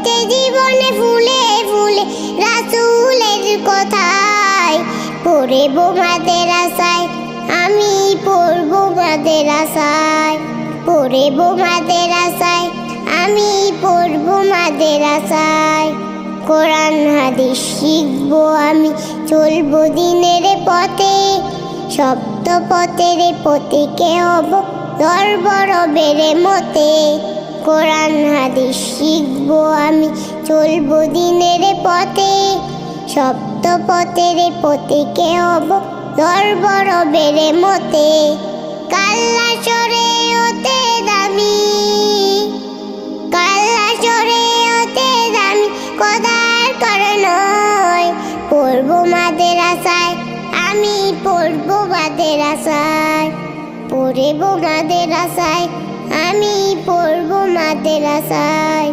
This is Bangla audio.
বেঁচে জীবনে ফুলে ফুলে রাসূলের কথায়। পড়ব মাদ্রাসায়, আমি পড়ব মাদ্রাসায়। পড়ব মাদ্রাসায়, আমি পড়ব মাদ্রাসায়। কোরআন হাদিস শিখবো আমি, চলবো দিনের পথে। সপ্ত পথের পথিকে হব ধরব রবের মতে। কোরআন হাদিস শিখবো আমি, চলবো দিনের পথে। সপ্ত পথের পথিকে হব ধরব রবের মতে। কাল্লা সরে হতে দামি, কাল্লা সরে হতে দামি খোদার করে নয়। পড়ব মাদ্রাসায়, আমি পড়ব মাদ্রাসায়। পড়ব মাদ্রাসায়, আমি পড়ব মাদ্রাসায়।